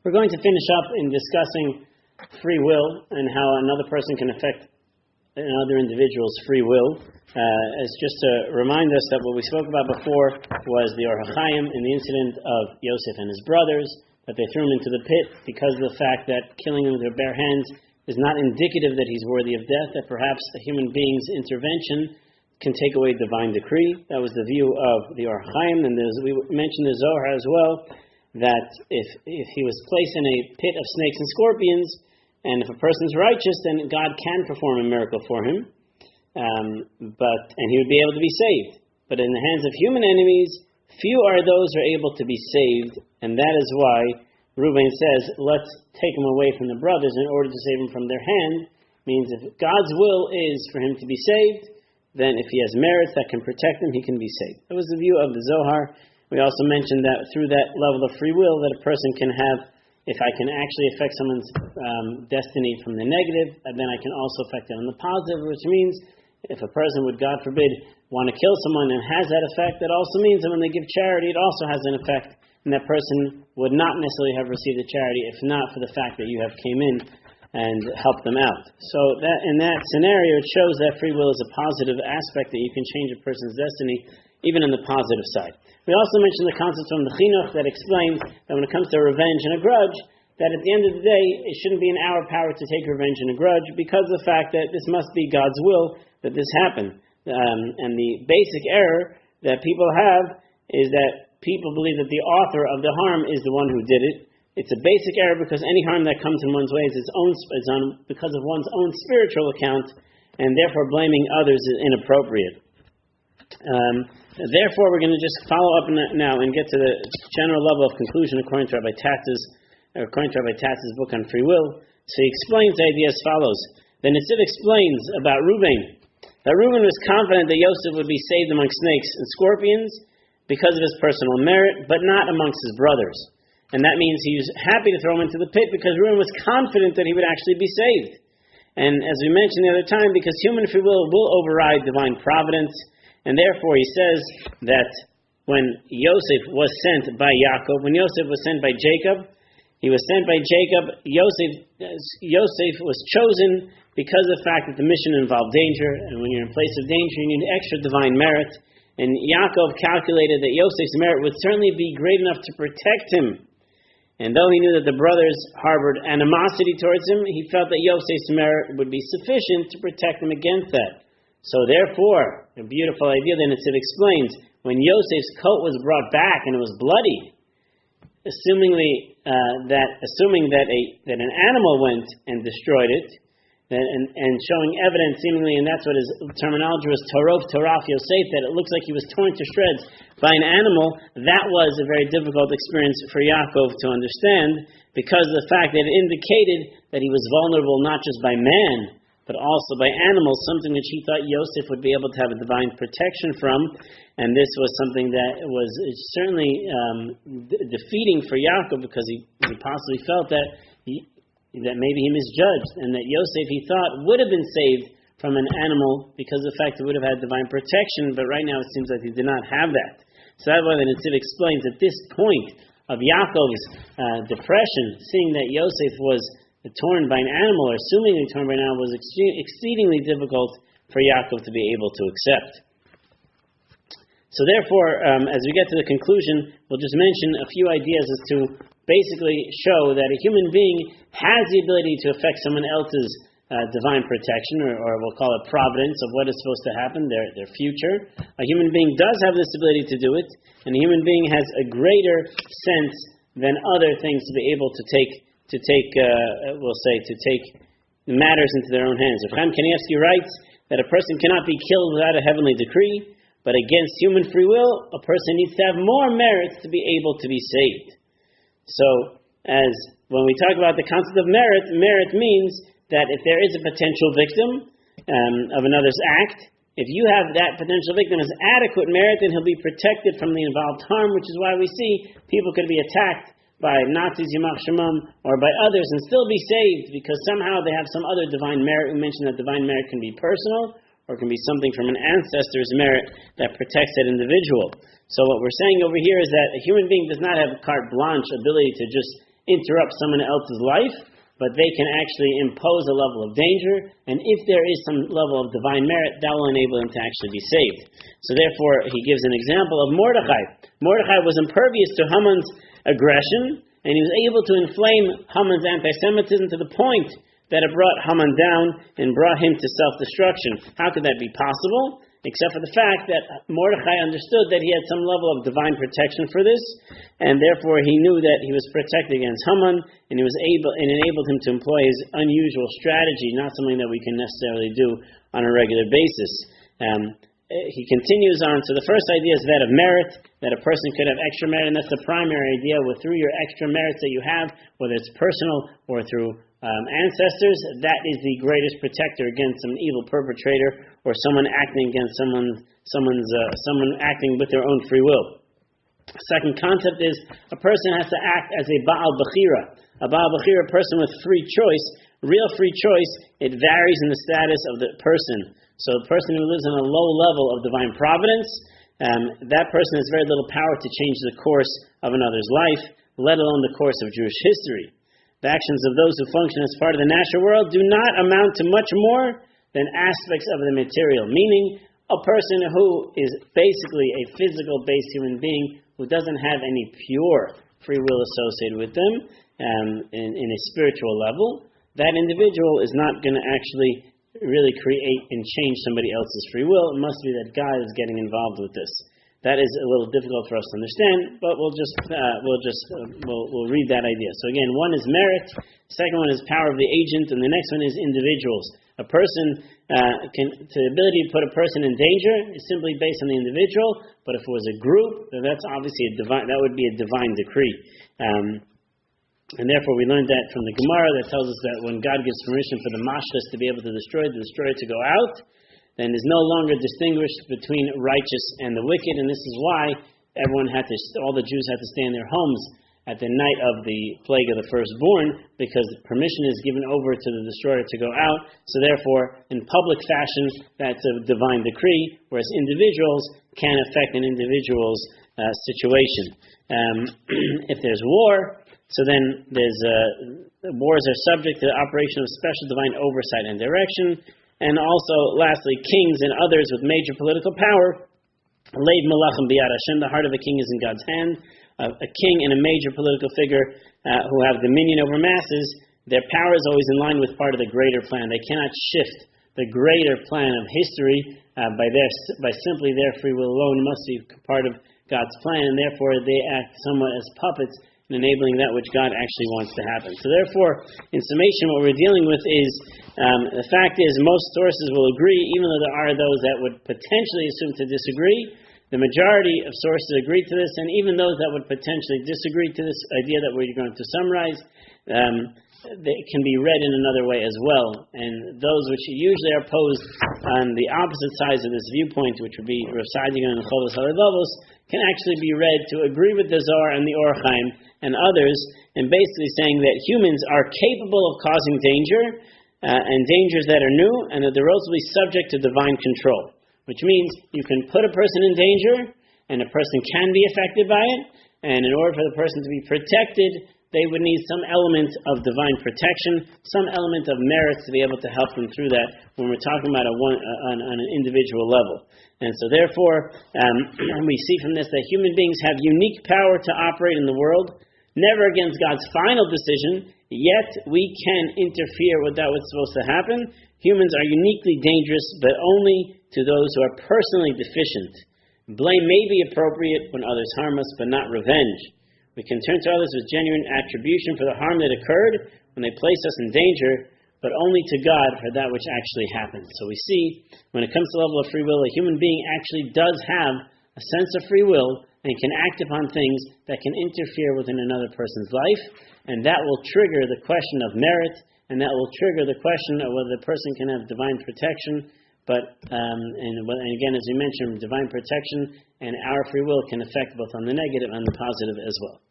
We're going to finish up in discussing free will and how another person can affect another individual's free will. As just to remind us that what we spoke about before was the Or HaChaim in the incident of Yosef and his brothers, that they threw him into the pit because of the fact that killing him with their bare hands is not indicative that he's worthy of death, that perhaps a human being's intervention can take away divine decree. That was the view of the Or HaChaim, and we mentioned the Zohar as well, that if he was placed in a pit of snakes and scorpions, and if a person's righteous, then God can perform a miracle for him, and he would be able to be saved. But in the hands of human enemies, few are those who are able to be saved, and that is why Reuben says, let's take him away from the brothers in order to save him from their hand. Means if God's will is for him to be saved, then if he has merits that can protect him, he can be saved. That was the view of the Zohar. We also mentioned that through that level of free will, that a person can have, if I can actually affect someone's destiny from the negative, then I can also affect it on the positive, which means if a person would, God forbid, want to kill someone and has that effect, that also means that when they give charity, it also has an effect, and that person would not necessarily have received the charity if not for the fact that you have came in and helped them out. So that in that scenario, it shows that free will is a positive aspect, that you can change a person's destiny, even on the positive side. We also mentioned the concept from the Chinuch that explains that when it comes to revenge and a grudge, that at the end of the day, it shouldn't be in our power to take revenge and a grudge because of the fact that this must be God's will that this happen. And the basic error that people have is that people believe that the author of the harm is the one who did it. It's a basic error because any harm that comes in one's way is because of one's own spiritual account, and therefore blaming others is inappropriate. Therefore, we're going to just follow up now and get to the general level of conclusion according to Rabbi Tatz's book on free will. So he explains the idea as follows. The Netziv explains about Reuben, that Reuben was confident that Yosef would be saved among snakes and scorpions because of his personal merit, but not amongst his brothers. And that means he was happy to throw him into the pit because Reuben was confident that he would actually be saved. And as we mentioned the other time, because human free will override divine providence, and therefore he says that when Yosef was sent by Yaakov, when Yosef was sent by Jacob, he was sent by Jacob. Yosef was chosen because of the fact that the mission involved danger, and when you're in place of danger, you need extra divine merit. And Yaakov calculated that Yosef's merit would certainly be great enough to protect him. And though he knew that the brothers harbored animosity towards him, he felt that Yosef's merit would be sufficient to protect him against that. So therefore, a beautiful idea that Netziv explains, when Yosef's coat was brought back and it was bloody, assuming that an animal went and destroyed it, and showing evidence seemingly, and that's what his terminology was, Torah Yosef, that it looks like he was torn to shreds by an animal, that was a very difficult experience for Yaakov to understand, because of the fact that it indicated that he was vulnerable not just by man, but also by animals, something which he thought Yosef would be able to have a divine protection from, and this was something that was certainly defeating for Yaakov, because he possibly felt that maybe he misjudged, and that Yosef, he thought, would have been saved from an animal because of the fact it would have had divine protection, but right now it seems like he did not have that. So that's why the Netziv explains at this point of Yaakov's depression, seeing that Yosef was torn by an animal, or assumingly torn by an animal, was exceedingly difficult for Yaakov to be able to accept. So therefore, as we get to the conclusion, we'll just mention a few ideas as to basically show that a human being has the ability to affect someone else's divine protection, or we'll call it providence, of what is supposed to happen, their future. A human being does have this ability to do it, and a human being has a greater sense than other things to be able to take matters into their own hands. Chaim Kanievsky writes that a person cannot be killed without a heavenly decree, but against human free will, a person needs to have more merits to be able to be saved. So, as when we talk about the concept of merit means that if there is a potential victim of another's act, if you have that potential victim as adequate merit, then he'll be protected from the involved harm, which is why we see people could be attacked by Nazis, Yamach Shemam, or by others and still be saved because somehow they have some other divine merit. We mentioned that divine merit can be personal or can be something from an ancestor's merit that protects that individual. So what we're saying over here is that a human being does not have carte blanche ability to just interrupt someone else's life, but they can actually impose a level of danger, and if there is some level of divine merit, that will enable them to actually be saved. So therefore, he gives an example of Mordechai. Mordechai was impervious to Haman's aggression, and he was able to inflame Haman's anti-Semitism to the point that it brought Haman down and brought him to self-destruction. How could that be possible? Except for the fact that Mordechai understood that he had some level of divine protection for this, and therefore he knew that he was protected against Haman, and he was able and enabled him to employ his unusual strategy, not something that we can necessarily do on a regular basis. He continues on. So the first idea is that of merit, that a person could have extra merit, and that's the primary idea. Through your extra merits that you have, whether it's personal or through ancestors, that is the greatest protector against an evil perpetrator or someone acting against someone acting with their own free will. Second concept is a person has to act as a Baal Bechira. A Baal Bechira, a person with free choice, real free choice. It varies in the status of the person. So a person who lives on a low level of divine providence, that person has very little power to change the course of another's life, let alone the course of Jewish history. The actions of those who function as part of the natural world do not amount to much more than aspects of the material, meaning a person who is basically a physical-based human being who doesn't have any pure free will associated with them in a spiritual level, that individual is not going to actually really create and change somebody else's free will. It must be that God is getting involved with this. That is a little difficult for us to understand, but we'll read that idea. So again, one is merit, second one is power of the agent, and the next one is individuals. A person the ability to put a person in danger is simply based on the individual, but if it was a group, then that's obviously that would be a divine decree. And therefore we learned that from the Gemara that tells us that when God gives permission for the mashchas to be able to destroy, the destroyer to go out, then is no longer distinguished between righteous and the wicked, and this is why all the Jews had to stay in their homes at the night of the plague of the firstborn, because permission is given over to the destroyer to go out. So therefore, in public fashion, that's a divine decree, whereas individuals can affect an individual's situation. If there's war, so then wars are subject to the operation of special divine oversight and direction. And also, lastly, kings and others with major political power. Leid malachim biyad Hashem, the heart of a king is in God's hand. A king and a major political figure who have dominion over masses, their power is always in line with part of the greater plan. They cannot shift the greater plan of history by simply their free will alone. It must be part of God's plan, and therefore they act somewhat as puppets in enabling that which God actually wants to happen. So therefore, in summation, what we're dealing with is, the fact is most sources will agree, even though there are those that would potentially assume to disagree. The majority of sources agree to this, and even those that would potentially disagree to this idea that we're going to summarize, they can be read in another way as well. And those which usually are posed on the opposite sides of this viewpoint, which would be Rav Sadigan and Cholos Halevavos, can actually be read to agree with the Zohar and the Or Chaim and others, and basically saying that humans are capable of causing danger, and dangers that are new, and that they're also subject to divine control. Which means you can put a person in danger, and a person can be affected by it, and in order for the person to be protected, they would need some element of divine protection, some element of merit to be able to help them through that when we're talking about on an individual level. And so therefore, we see from this that human beings have unique power to operate in the world, never against God's final decision, yet we can interfere with that what's supposed to happen. Humans are uniquely dangerous, but only to those who are personally deficient. Blame may be appropriate when others harm us, but not revenge. We can turn to others with genuine attribution for the harm that occurred when they place us in danger, but only to God for that which actually happened. So we see, when it comes to the level of free will, a human being actually does have a sense of free will and can act upon things that can interfere within another person's life, and that will trigger the question of merit, and that will trigger the question of whether the person can have divine protection. But and again, as we mentioned, divine protection and our free will can affect both on the negative and the positive as well.